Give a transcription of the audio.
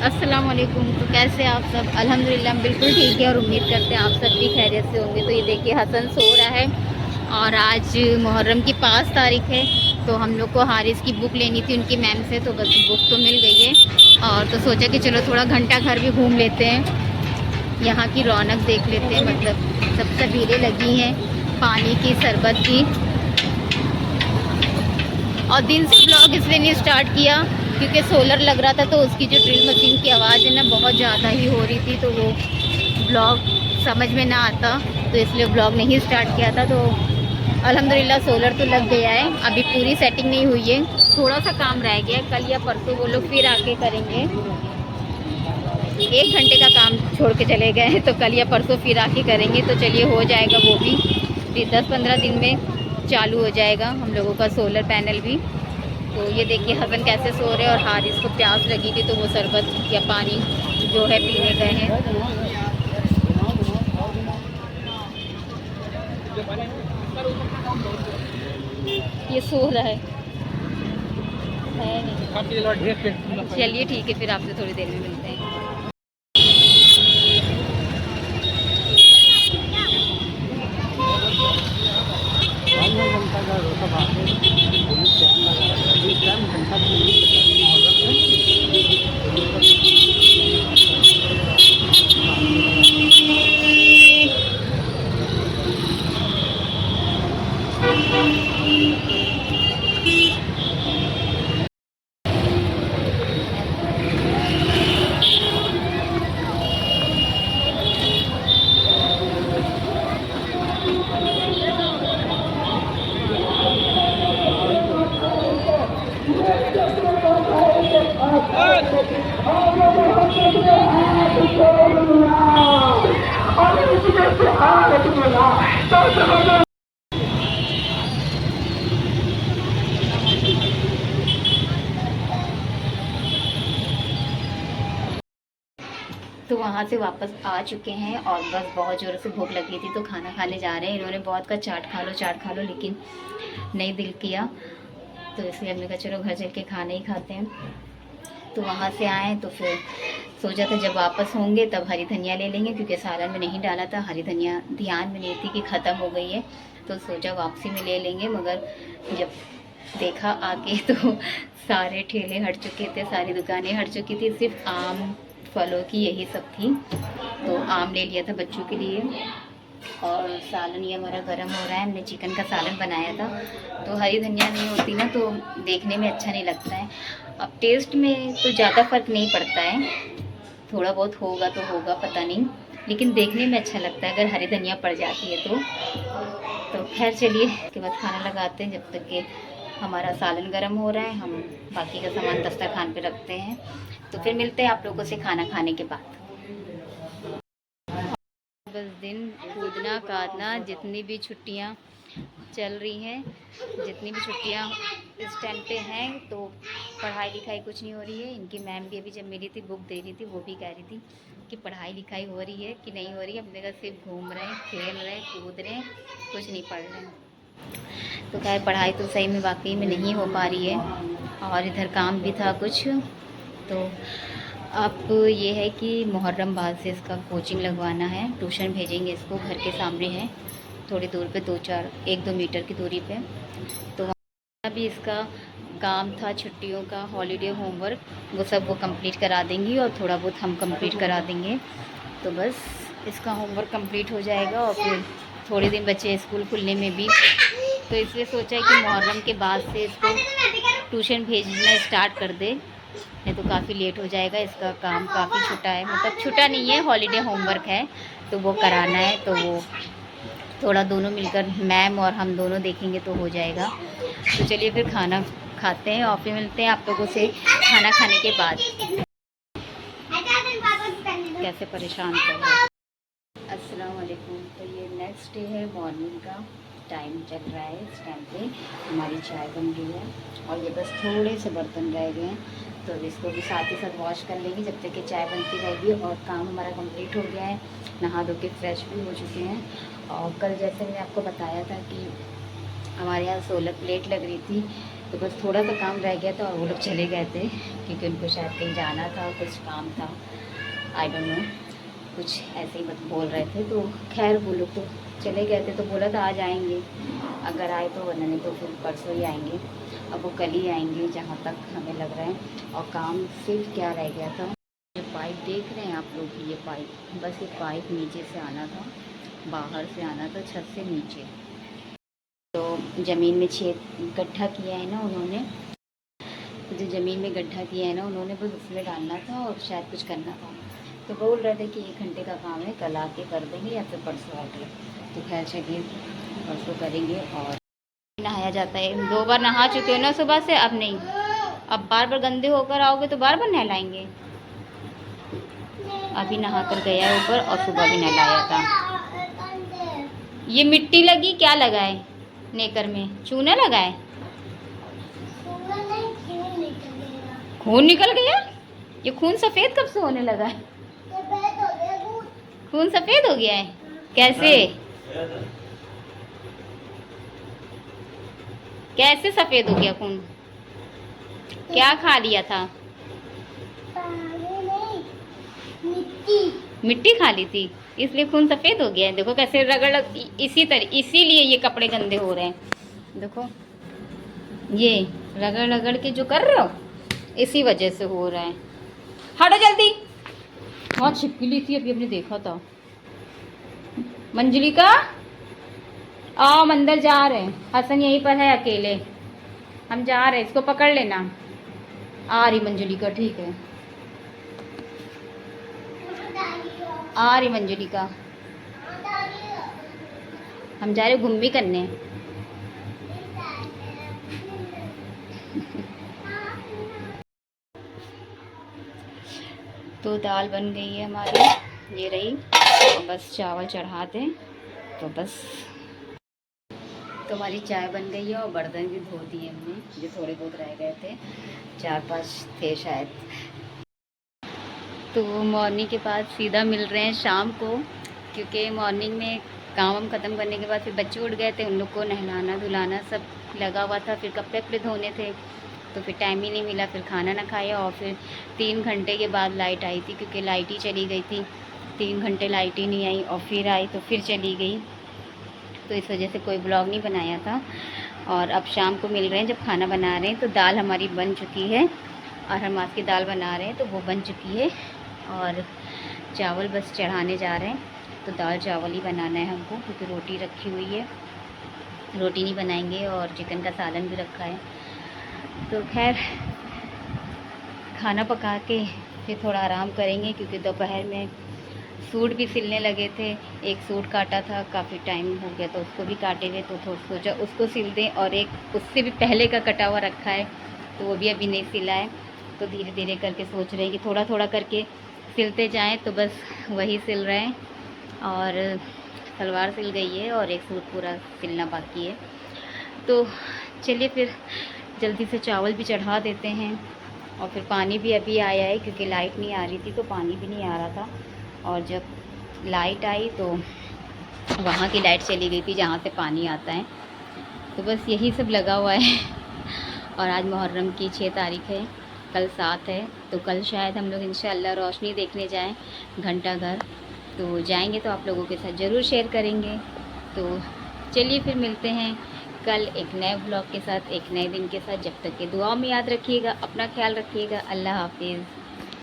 अस्सलाम वालेकुम। तो कैसे आप सब? अल्हम्दुलिल्लाह बिल्कुल ठीक है और उम्मीद करते हैं आप सब भी खैरियत से होंगे। तो ये देखिए हसन सो रहा है और आज मुहर्रम की 5 तारीख है। तो हम लोग को हारिस की बुक लेनी थी उनकी मैम से, तो बस बुक तो मिल गई है और तो सोचा कि चलो थोड़ा घंटा घर भी घूम लेते हैं, यहाँ की रौनक देख लेते हैं। मतलब सब सबीरें लगी हैं पानी की, शरबत की। और दिन से ब्लॉग इसलिए नहीं स्टार्ट किया क्योंकि सोलर लग रहा था, तो उसकी जो ड्रिल मशीन की आवाज़ है ना बहुत ज़्यादा ही हो रही थी, तो वो ब्लॉग समझ में ना आता, तो इसलिए ब्लॉग नहीं स्टार्ट किया था। तो अल्हम्दुलिल्लाह सोलर तो लग गया है, अभी पूरी सेटिंग नहीं हुई है, थोड़ा सा काम रह गया है। कल या परसों वो लोग फिर आके करेंगे। 1 घंटे का काम छोड़ के चले गए हैं, तो कल या परसों फिर आके करेंगे। तो चलिए हो जाएगा वो भी, फिर 10-15 दिन में चालू हो जाएगा हम लोगों का सोलर पैनल भी। तो ये देखिए हसन कैसे सो रहे हैं और हारिस को प्यास लगी थी, तो वो शरबत या पानी जो है पीने गए हैं। ये सो रहा है नहीं। चलिए ठीक है, फिर आपसे थोड़ी देर में मिलते हैं। तो वहाँ से वापस आ चुके हैं और बस बहुत ज़ोरों से भूख लगी थी, तो खाना खाने जा रहे हैं। इन्होंने बहुत कहा चाट खा लो, लेकिन नहीं दिल किया, तो इसलिए हमने कहा चलो घर चल के खाना ही खाते हैं। तो वहाँ से आए तो फिर सोचा था जब वापस होंगे तब हरी धनिया ले लेंगे, क्योंकि सालन में नहीं डाला था हरी धनिया, ध्यान में नहीं थी कि ख़त्म हो गई है, तो सोचा वापसी में ले लेंगे। मगर जब देखा आके तो सारे ठेले हट चुके थे, सारी दुकानें हट चुकी थी, सिर्फ आम फलों की यही सब थी। तो आम ले लिया था बच्चों के लिए। और सालन ये हमारा गर्म हो रहा है, हमने चिकन का सालन बनाया था। तो हरी धनिया नहीं होती ना तो देखने में अच्छा नहीं लगता है। अब टेस्ट में तो ज़्यादा फ़र्क नहीं पड़ता है, थोड़ा बहुत होगा तो होगा, पता नहीं, लेकिन देखने में अच्छा लगता है अगर हरी धनिया पड़ जाती है तो खैर चलिए उसके बाद खाना लगाते हैं, जब तक कि हमारा सालन गर्म हो रहा है हम बाकी का सामान दस्तरखान पे रखते हैं। तो फिर मिलते हैं आप लोगों से खाना खाने के बाद। बस दिन कूदना काटना, जितनी भी छुट्टियां चल रही हैं, जितनी भी छुट्टियां इस टाइम पे हैं, तो पढ़ाई लिखाई कुछ नहीं हो रही है। इनकी मैम भी अभी जब मेरी थी बुक दे रही थी, वो भी कह रही थी कि पढ़ाई लिखाई हो रही है कि नहीं हो रही है। अपने घर सिर्फ घूम रहे हैं, खेल रहे हैं, कूद रहे हैं, कुछ नहीं पढ़ रहे हैं। तो खैर पढ़ाई तो सही में वाकई में नहीं हो पा रही है, और इधर काम भी था कुछ। तो अब ये है कि मुहर्रम बाद से इसका कोचिंग लगवाना है, ट्यूशन भेजेंगे इसको, घर के सामने है, थोड़ी दूर पे 1-2 मीटर की दूरी पे। तो वहाँ भी इसका काम था छुट्टियों का, हॉलीडे होमवर्क, वो सब वो कंप्लीट करा देंगी और थोड़ा बहुत हम कंप्लीट करा देंगे। तो बस इसका होमवर्क कंप्लीट हो जाएगा और फिर थोड़े दिन बचे स्कूल खुलने में भी, तो इसलिए सोचा है कि मुहर्रम के बाद से इसको ट्यूशन भेजना स्टार्ट कर दे, नहीं तो काफ़ी लेट हो जाएगा। इसका काम काफ़ी छोटा है, मतलब छोटा नहीं है, हॉलीडे होमवर्क है, तो वो कराना है। तो वो थोड़ा दोनों मिलकर मैम और हम दोनों देखेंगे तो हो जाएगा। तो चलिए फिर खाना खाते हैं और फिर मिलते हैं आप लोगों से खाना खाने के बाद। कैसे परेशान कर रहे हैं। अस्सलाम वालेकुम। तो ये नेक्स्ट डे है, मॉर्निंग का टाइम चल रहा है। इस टाइम पे हमारी चाय बन रही है और ये बस थोड़े से बर्तन रह गए हैं, तो इसको भी साथ ही साथ वॉश कर लेंगे जब तक कि चाय बनती रहेगी। और काम हमारा कंप्लीट हो गया है, नहा धो के फ्रेश भी हो चुके हैं। और कल जैसे मैंने आपको बताया था कि हमारे यहाँ सोलर प्लेट लग रही थी, तो बस थोड़ा सा काम रह गया था और वो लोग चले गए थे क्योंकि उनको शायद कहीं जाना था, कुछ काम था, आई डोंट नो, कुछ ऐसे ही बस बोल रहे थे। तो खैर वो लोग तो चले गए थे, तो बोला था आज आएंगे, अगर आए तो, वरना नहीं तो फिर परसों ही आएंगे। अब वो कल ही आएंगे जहाँ तक हमें लग रहा है। और काम सिर्फ क्या रह गया था, ये पाइप देख रहे हैं आप लोग, ये पाइप, बस ये पाइप नीचे से आना था, बाहर से आना था, छत से नीचे। तो ज़मीन में छेद गड्ढा किया है ना उन्होंने, जो ज़मीन में गड्ढा किया है ना उन्होंने, बस उसमें डालना था और शायद कुछ करना था। तो बोल रहे थे कि 1 घंटे का काम है, कल आके कर देंगे या फिर परसों आके। तो खैर चलिए परसों करेंगे। और नहाया जाता है, 2 बार नहा चुके हो ना सुबह से, अब नहीं, अब बार बार गंदे होकर आओगे तो बार बार नहलाएंगे। अभी नहा कर गया है ऊपर और सुबह भी नहलाया था। ये मिट्टी लगी, क्या लगा है नेकर में, चूना लगा है, खून निकल गया। ये खून सफ़ेद कब से होने लगा है, खून सफ़ेद हो गया है, कैसे कैसे सफ़ेद हो गया खून, क्या खा लिया था, मिट्टी खा ली थी इसलिए खून सफ़ेद हो गया है। देखो कैसे रगड़, इसीलिए ये कपड़े गंदे हो रहे हैं। देखो ये रगड़ रगड़ के जो कर रहे हो, इसी वजह से हो रहा है। हटो जल्दी, बहुत छिपकली थी अभी हमने देखा था। मंजलिका आओ, हम अंदर जा रहे हैं, हसन यहीं पर है अकेले, हम जा रहे हैं, इसको पकड़ लेना। आ रही मंजलिका, ठीक है, आ रही मंजलिका, हम जा रहे घूम भी करने। तो दाल बन गई है हमारी, ये रही, तो बस चावल चढ़ा दें तो बस। तो हमारी चाय बन गई है और बर्तन भी धो दिए हमने, जो थोड़े बहुत रह गए थे, 4-5 थे शायद। तो मॉर्निंग के बाद सीधा मिल रहे हैं शाम को, क्योंकि मॉर्निंग में काम ख़त्म करने के बाद फिर बच्चे उठ गए थे, उन लोग को नहलाना धुलाना सब लगा हुआ था, फिर कपड़े वपड़े धोने थे, तो फिर टाइम ही नहीं मिला, फिर खाना ना खाया। और फिर 3 घंटे के बाद लाइट आई थी, क्योंकि लाइट ही चली गई थी, 3 घंटे लाइट ही नहीं आई, और फिर आई तो फिर चली गई, तो इस वजह से कोई ब्लॉग नहीं बनाया था। और अब शाम को मिल रहे हैं जब खाना बना रहे हैं, तो दाल हमारी बन चुकी है, और हम आज की दाल बना रहे हैं तो वो बन चुकी है, और चावल बस चढ़ाने जा रहे हैं। तो दाल चावल ही बनाना है हमको, क्योंकि रोटी रखी हुई है, रोटी नहीं बनाएंगे, और चिकन का सालन भी रखा है। तो खैर खाना पका के फिर थोड़ा आराम करेंगे, क्योंकि दोपहर में सूट भी सिलने लगे थे, एक सूट काटा था, काफ़ी टाइम हो गया तो उसको भी काटे हुए, तो थोड़ा सोचा उसको सिल दें, और एक उससे भी पहले का कटा हुआ रखा है, तो वो भी अभी नहीं सिला है। तो धीरे धीरे करके सोच रहे हैं कि थोड़ा थोड़ा करके सिलते जाएं, तो बस वही सिल रहे हैं। और सलवार सिल गई है और एक सूट पूरा सिलना बाकी है। तो चलिए फिर जल्दी से चावल भी चढ़ा देते हैं, और फिर पानी भी अभी आया है, क्योंकि लाइट नहीं आ रही थी तो पानी भी नहीं आ रहा था, और जब लाइट आई तो वहाँ की लाइट चली गई थी जहाँ से पानी आता है। तो बस यही सब लगा हुआ है। और आज मुहर्रम की 6 तारीख है, कल 7 है, तो कल शायद हम लोग इंशाअल्लाह रोशनी देखने जाएं घंटा घर। तो जाएंगे तो आप लोगों के साथ ज़रूर शेयर करेंगे। तो चलिए फिर मिलते हैं कल एक नए ब्लॉग के साथ, एक नए दिन के साथ। जब तक के दुआ में याद रखिएगा, अपना ख्याल रखिएगा। अल्लाह हाफिज़।